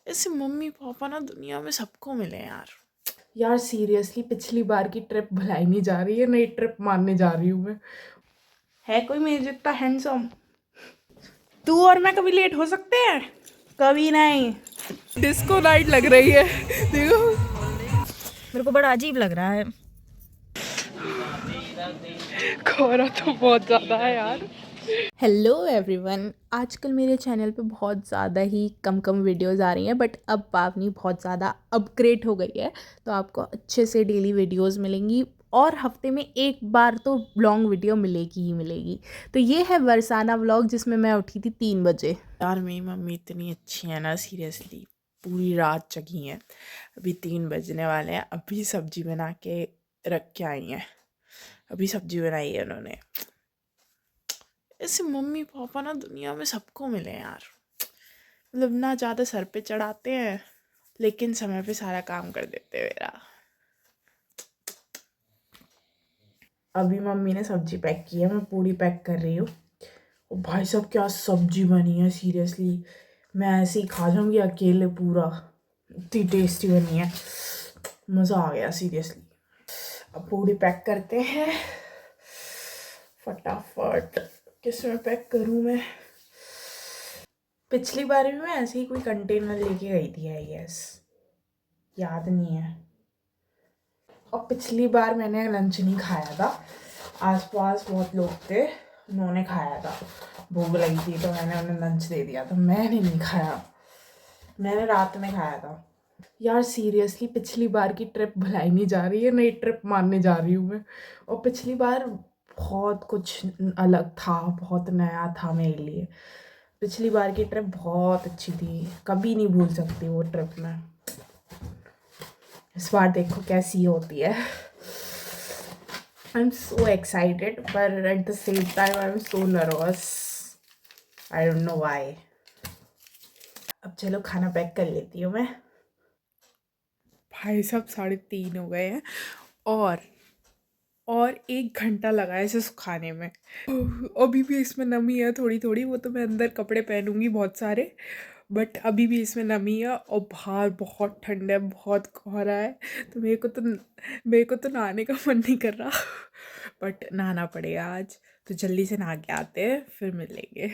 ऐसे mummy papa ना दुनिया में सबको मिले यार। यार सीरियसली पिछली बार की ट्रिप भुलाई नहीं जा रही है, नई ट्रिप मारने जा रही हूँ मैं। है कोई मेरे जितना हैंडसम? तू और मैं कभी लेट हो सकते हैं? कभी नहीं। डिस्को नाइट लग रही है, देखो। मेरे को बड़ा अजीब लग रहा है। कोहरा तो बहुत ज़्यादा है यार। हेलो एवरीवन, आजकल मेरे चैनल पे बहुत ज़्यादा ही कम वीडियोस आ रही हैं, बट अब पावनी बहुत ज़्यादा अपग्रेड हो गई है, तो आपको अच्छे से डेली वीडियोस मिलेंगी और हफ्ते में एक बार तो लॉन्ग वीडियो मिलेगी ही मिलेगी। तो ये है बरसाना व्लॉग, जिसमें मैं उठी थी 3 बजे। यार मेरी मम्मी इतनी अच्छी है ना, सीरियसली पूरी रात जगी हैं। अभी 3 बजने वाले हैं, अभी सब्जी बना के रख के आई हैं। अभी सब्जी बनाई है उन्होंने। ऐसे मम्मी पापा ना दुनिया में सबको मिले यार। मतलब ना ज़्यादा सर पे चढ़ाते हैं, लेकिन समय पे सारा काम कर देते हैं मेरा। अभी मम्मी ने सब्जी पैक की है, मैं पूरी पैक कर रही हूँ। ओ भाई साहब, क्या सब्जी बनी है सीरियसली। मैं ऐसे ही खा जाऊंगी अकेले पूरा, इतनी टेस्टी बनी है, मज़ा आ गया सीरियसली। अब पूरी पैक करते हैं फटाफट। किसमें पैक करूँ मैं? पिछली बार भी मैं ऐसे ही कोई कंटेनर लेके गई थी, आई गेस, याद नहीं है। और पिछली बार मैंने लंच नहीं खाया था, आसपास बहुत लोग थे, उन्होंने खाया था, भूख लगी थी तो मैंने उन्हें लंच दे दिया था। मैंने नहीं खाया, मैंने रात में खाया था। यार सीरियसली पिछली बार की ट्रिप भुलाई नहीं जा रही है, नई ट्रिप मारने जा रही हूँ मैं। और पिछली बार बहुत कुछ अलग था, बहुत नया था मेरे लिए। पिछली बार की ट्रिप बहुत अच्छी थी, कभी नहीं भूल सकती वो ट्रिप मैं। इस बार देखो कैसी होती है। आई एम सो एक्साइटेड, पर at the same time I am so nervous. I don't know why. अब चलो खाना पैक कर लेती हूँ मैं। भाई साहब 3:30 हो गए हैं और 1 घंटा लगा है इसे सुखाने में। अभी भी इसमें नमी है थोड़ी थोड़ी, वो तो मैं अंदर कपड़े पहनूंगी बहुत सारे, बट अभी भी इसमें नमी है और बाहर बहुत ठंड है, बहुत कोहरा है। तो मेरे को तो नहाने का मन नहीं कर रहा, बट नहाना पड़ेगा आज। तो जल्दी से नहा के आते हैं, फिर मिलेंगे।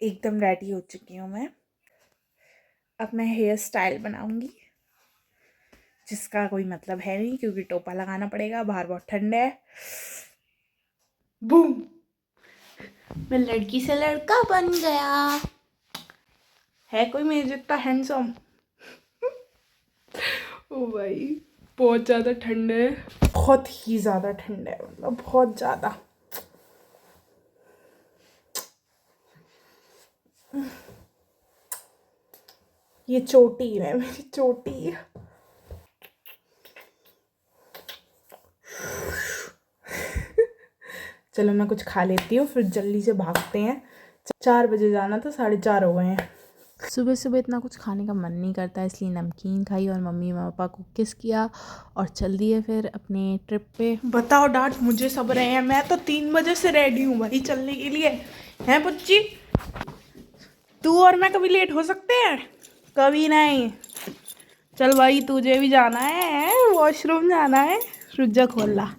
एकदम रेडी हो चुकी हूँ मैं। अब मैं हेयर स्टाइल बनाऊंगी, जिसका कोई मतलब है नहीं, क्योंकि टोपा लगाना पड़ेगा, बाहर बहुत ठंड है। बूम, मैं लड़की से लड़का बन गया। है कोई मेरे जितना हैंडसम? ओ भाई, बहुत ज़्यादा ठंड है, बहुत ही ज़्यादा ठंड है, मतलब बहुत ज़्यादा। ये चोटी है मेरी, चोटी। चलो मैं कुछ खा लेती हूँ, फिर जल्दी से भागते हैं। 4 बजे जाना था, 4:30 हो गए हैं। सुबह सुबह इतना कुछ खाने का मन नहीं करता, इसलिए नमकीन खाई और मम्मी पापा को किस किया और चल दिए फिर अपने ट्रिप पे। बताओ डांट मुझे सब रहे हैं, मैं तो 3 बजे से रेडी हूँ भाई चलने के लिए। हैं बच्ची, तू और मैं कभी लेट हो सकते हैं? कभी नहीं। चल भाई, तुझे भी जाना है, वॉशरूम जाना है, रुज्जा खोल ला।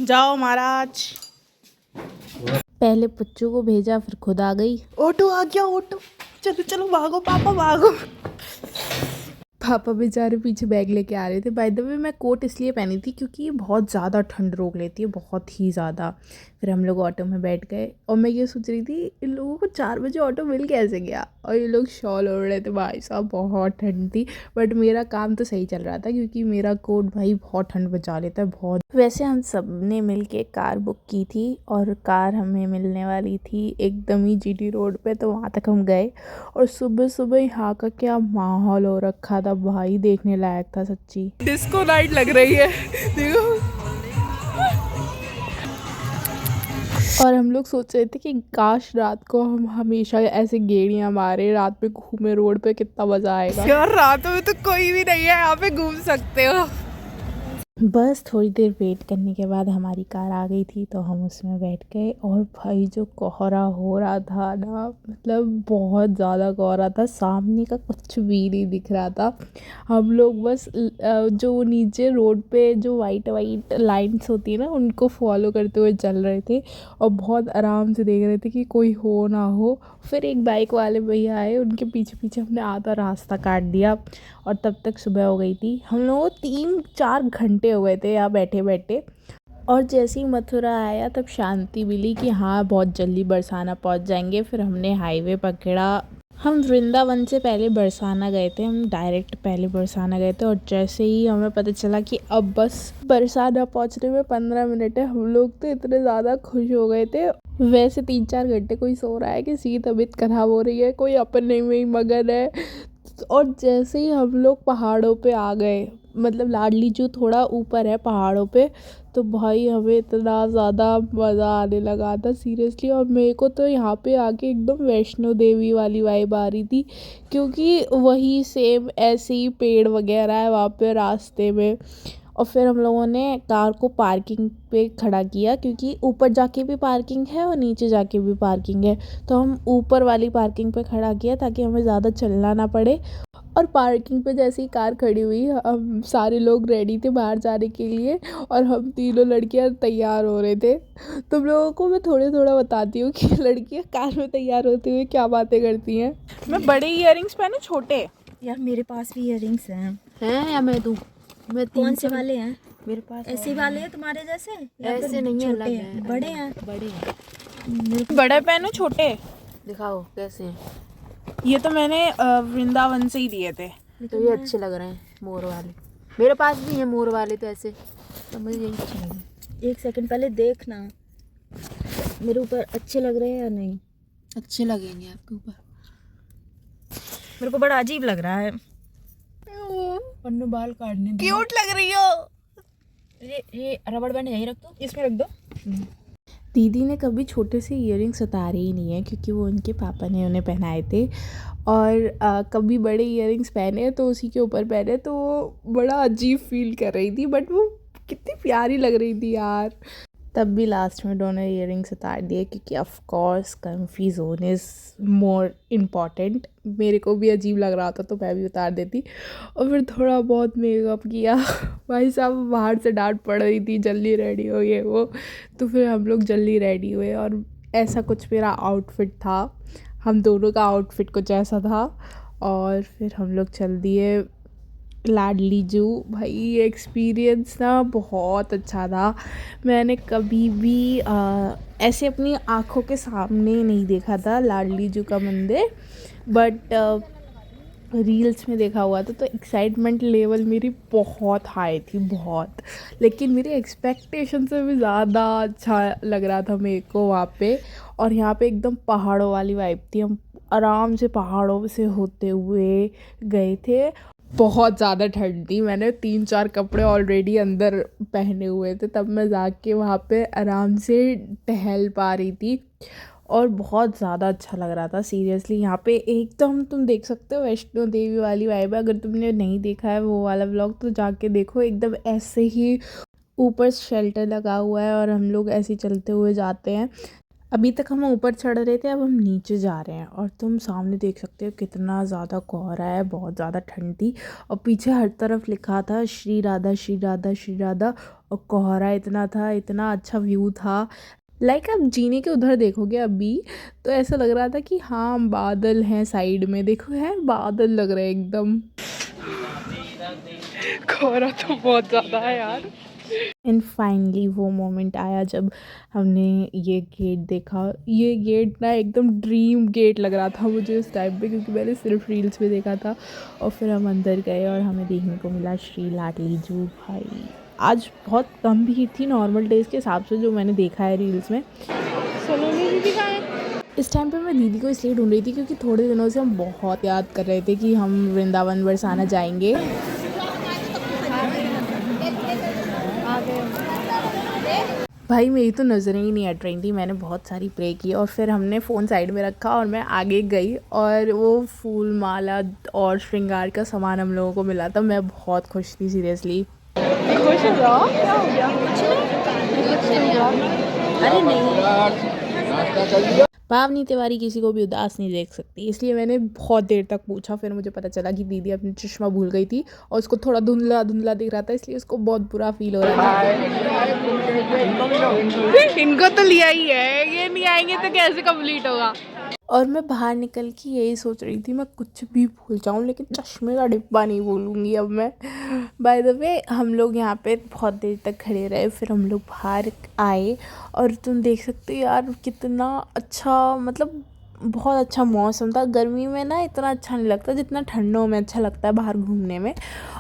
जाओ महाराज। पहले पुच्चू को भेजा, फिर खुद आ गई। ऑटो आ गया, ऑटो। चलो चलो भागो पापा भागो। पापा बेचारे पीछे बैग लेके आ रहे थे। बाय द वे मैं कोट इसलिए पहनी थी क्योंकि ये बहुत ज़्यादा ठंड रोक लेती है, बहुत ही ज़्यादा। फिर हम लोग ऑटो में बैठ गए और मैं ये सोच रही थी इन लोगों को 4 बजे ऑटो मिल कैसे गया, और ये लोग शॉल ओढ़ रहे थे। भाई साहब बहुत ठंड थी, बट मेरा काम तो सही चल रहा था क्योंकि मेरा कोट भाई बहुत ठंड बचा लेता है, बहुत। वैसे हम सब ने मिल के कार बुक की थी और कार हमें मिलने वाली थी एकदम ही जीटी रोड पे, तो वहाँ तक हम गए। और सुबह सुबह यहाँ का क्या माहौल हो रखा था भाई, देखने लायक था सच्ची। डिस्को नाइट लग रही है, देखो। और हम लोग सोच रहे थे कि काश रात को हम हमेशा ऐसे गेड़ियाँ मारे, रात में घूमे रोड पे, कितना मज़ा आएगा। यार रात में तो कोई भी नहीं है यहाँ पे, घूम सकते हो। बस थोड़ी देर वेट करने के बाद हमारी कार आ गई थी तो हम उसमें बैठ गए। और भाई जो कोहरा हो रहा था ना, मतलब बहुत ज़्यादा कोहरा था, सामने का कुछ भी नहीं दिख रहा था। हम लोग बस जो नीचे रोड पे जो वाइट वाइट लाइन्स होती है ना, उनको फॉलो करते हुए चल रहे थे और बहुत आराम से देख रहे थे कि कोई हो ना हो। फिर एक बाइक वाले भैया आए, उनके पीछे पीछे हमने आधा रास्ता काट दिया और तब तक सुबह हो गई थी। हम लोगों को 3-4 घंटे हो गए थे यहाँ बैठे बैठे। और जैसे ही मथुरा आया तब शांति मिली कि हाँ बहुत जल्दी बरसाना पहुँच जाएंगे। फिर हमने हाईवे पकड़ा। हम वृंदावन से पहले बरसाना गए थे, हम डायरेक्ट पहले बरसाना गए थे। और जैसे ही हमें पता चला कि अब बस बरसाना पहुँचने में 15 मिनट है, हम लोग तो इतने ज़्यादा खुश हो गए थे। वैसे 3-4 घंटे कोई सो रहा है, किसी की तबीयत ख़राब हो रही है, कोई अपने में ही मगन है। और जैसे ही हम लोग पहाड़ों पे आ गए, मतलब लाडली जो थोड़ा ऊपर है पहाड़ों पे, तो भाई हमें इतना ज़्यादा मज़ा आने लगा था सीरियसली। और मेरे को तो यहाँ पे आके एकदम वैष्णो देवी वाली वाइब आ रही थी, क्योंकि वही सेम ऐसे ही पेड़ वगैरह है वहाँ पे रास्ते में। और फिर हम लोगों ने कार को पार्किंग पे खड़ा किया, क्योंकि ऊपर जाके भी पार्किंग है और नीचे जाके भी पार्किंग है। तो हम ऊपर वाली पार्किंग पे खड़ा किया ताकि हमें ज़्यादा चलना ना पड़े। और पार्किंग पे जैसे ही कार खड़ी हुई, हम सारे लोग रेडी थे बाहर जाने के लिए और हम तीनों लड़कियां तैयार हो रहे थे। तुम लोगों को मैं थोड़ा बताती हूँ कि लड़कियां कार में तैयार होते हुए क्या बातें करती हैं। मैं बड़े इयररिंग्स पहनूं छोटे? यार मेरे पास भी इयररिंग्स हैं। हैं या मैं कौन से वाले हैं? मेरे पास ऐसे वाले हैं तुम्हारे जैसे या ऐसे फिर नहीं है, छोटे अलग हैं? हैं, बड़े हैं? बड़े हैं। बड़े पहनूं छोटे? दिखाओ कैसे हैं। ये तो मैंने वृंदावन से ही दिए थे। तो ये अच्छे लग रहे हैं मोर वाले। मेरे पास भी हैं मोर वाले, तो ऐसे तो मुझे यही अच्छे लगे। एक सेकंड पहले देखना मेरे ऊपर अच्छे लग रहे हैं या नहीं। अच्छे लगेंगे आपके ऊपर। मेरे को बड़ा अजीब लग रहा है। पन्नू बाल काटने दो। क्यूट लग रही हो। ये रबड़ बैंड यहीं रख दो, इसमें रख दो। दीदी ने कभी छोटे से इयररिंग्स उतारे ही नहीं है, क्योंकि वो उनके पापा ने उन्हें पहनाए थे। और कभी बड़े इयररिंग्स पहने तो उसी के ऊपर पहने, तो वो बड़ा अजीब फील कर रही थी, बट वो कितनी प्यारी लग रही थी यार। तब भी लास्ट में दोनों इयररिंग्स उतार दिए, क्योंकि of course comfy zone is more important. मेरे को भी अजीब लग रहा था तो मैं भी उतार देती। और फिर थोड़ा बहुत मेकअप किया। भाई साहब बाहर से डांट पड़ रही थी, जल्दी रेडी हो ये वो। तो फिर हम लोग जल्दी रेडी हुए और ऐसा कुछ मेरा आउटफिट था। हम दोनों का आउटफिट कुछ ऐसा था। और फिर हम लोग चल दिए लाडली जू। भाई ये एक्सपीरियंस ना बहुत अच्छा था। मैंने कभी भी ऐसे अपनी आँखों के सामने नहीं देखा था लाडली जू का मंदिर, बट रील्स में देखा हुआ था। तो एक्साइटमेंट लेवल मेरी बहुत हाई थी, बहुत। लेकिन मेरी एक्सपेक्टेशन से भी ज़्यादा अच्छा लग रहा था मेरे को वहाँ पे। और यहाँ पे एकदम पहाड़ों वाली वाइब थी। हम आराम से पहाड़ों से होते हुए गए थे। बहुत ज़्यादा ठंड थी, मैंने 3-4 कपड़े ऑलरेडी अंदर पहने हुए थे, तब मैं जाके वहाँ पे आराम से टहल पा रही थी। और बहुत ज़्यादा अच्छा लग रहा था सीरियसली। यहाँ पे एकदम तुम देख सकते हो वैष्णो देवी वाली वाइब है। अगर तुमने नहीं देखा है वो वाला व्लॉग तो जाके देखो। एकदम ऐसे ही ऊपर शेल्टर लगा हुआ है और हम लोग ऐसे चलते हुए जाते हैं। अभी तक हम ऊपर चढ़ रहे थे, अब हम नीचे जा रहे हैं। और तुम सामने देख सकते हो कितना ज़्यादा कोहरा है, बहुत ज़्यादा ठंड थी। और पीछे हर तरफ लिखा था श्री राधा श्री राधा श्री राधा। और कोहरा इतना था, इतना अच्छा व्यू था। लाइक आप जीने के उधर देखोगे अभी तो ऐसा लग रहा था कि हाँ बादल हैं साइड में, देखो है बादल लग रहे हैं एकदम। कोहरा तो बहुत ज़्यादा है यार। एंड फाइनली वो मोमेंट आया जब हमने ये गेट देखा। ये गेट ना एकदम ड्रीम गेट लग रहा था मुझे उस टाइम पे, क्योंकि मैंने सिर्फ रील्स में देखा था। और फिर हम अंदर गए और हमें देखने को मिला श्री लाडली जू। भाई आज बहुत कम भीड़ थी नॉर्मल डेज़ के हिसाब से जो मैंने देखा है रील्स में। सोनोनी दीदी कहाँ है? इस टाइम पे मैं दीदी को इसलिए ढूंढ रही थी क्योंकि थोड़े दिनों से हम बहुत याद कर रहे थे कि हम वृंदावन बरसाना जाएंगे। भाई मेरी तो नज़रें ही नहीं हट रही थी, मैंने बहुत सारी प्रे की। और फिर हमने फ़ोन साइड में रखा और मैं आगे गई और वो फूल माला और श्रृंगार का सामान हम लोगों को मिला था। मैं बहुत खुश थी सीरियसली। खुश अरे नहीं, पावनी तिवारी किसी को भी उदास नहीं देख सकती, इसलिए मैंने बहुत देर तक पूछा। फिर मुझे पता चला कि दीदी अपनी चश्मा भूल गई थी और उसको थोड़ा धुंधला धुंधला दिख रहा था, इसलिए उसको बहुत बुरा फील हो रहा था। इनको तो लिया ही है, ये नहीं आएंगे तो कैसे कंप्लीट होगा। और मैं बाहर निकल के यही सोच रही थी मैं कुछ भी भूल जाऊं, लेकिन चश्मे का डिब्बा नहीं भूलूंगी अब मैं। बाय द वे हम लोग यहाँ पे बहुत देर तक खड़े रहे, फिर हम लोग बाहर आए और तुम देख सकते हो यार कितना अच्छा, मतलब बहुत अच्छा मौसम था। गर्मी में ना इतना अच्छा नहीं लगता जितना ठंडों में अच्छा लगता है बाहर घूमने में।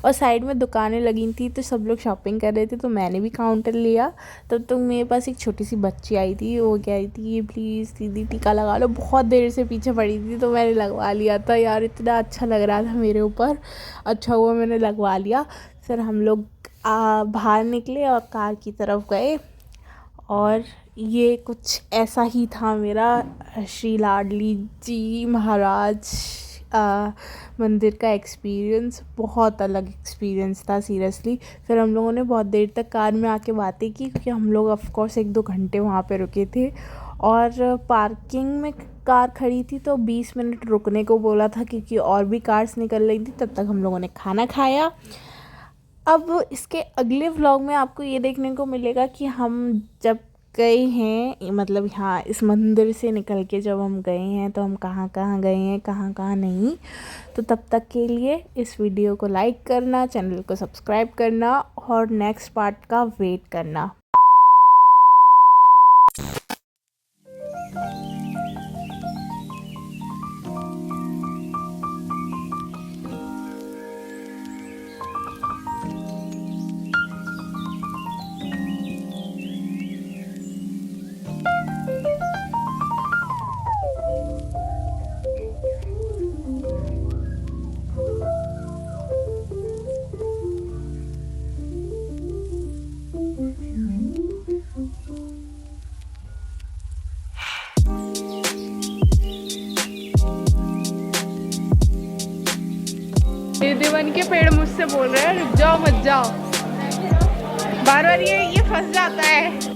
और साइड में दुकानें लगी थी तो सब लोग शॉपिंग कर रहे थे, तो मैंने भी काउंटर लिया। तब तो मेरे पास एक छोटी सी बच्ची आई थी, वो कह रही थी ये प्लीज़ दीदी टीका लगा लो। बहुत देर से पीछे पड़ी थी तो मैंने लगवा लिया था यार, इतना अच्छा लग रहा था मेरे ऊपर। अच्छा हुआ मैंने लगवा लिया। फिर हम लोग बाहर निकले और कार की तरफ गए, और ये कुछ ऐसा ही था मेरा श्री लाडली जी महाराज मंदिर का एक्सपीरियंस। बहुत अलग एक्सपीरियंस था सीरियसली। फिर हम लोगों ने बहुत देर तक कार में आके बातें की, क्योंकि हम लोग ऑफ कोर्स 1-2 घंटे वहाँ पे रुके थे, और पार्किंग में कार खड़ी थी तो 20 मिनट रुकने को बोला था, क्योंकि और भी कार्स निकल रही थी। तब तक हम लोगों ने खाना खाया। अब इसके अगले व्लॉग में आपको ये देखने को मिलेगा कि हम जब गए हैं, मतलब यहाँ इस मंदिर से निकल के जब हम गए हैं तो हम कहाँ कहाँ गए हैं, कहाँ कहाँ नहीं। तो तब तक के लिए इस वीडियो को लाइक करना, चैनल को सब्सक्राइब करना और नेक्स्ट पार्ट का वेट करना। देवन के पेड़ मुझसे बोल रहे हैं रुक जाओ मत जाओ, बार बार ये फंस जाता है।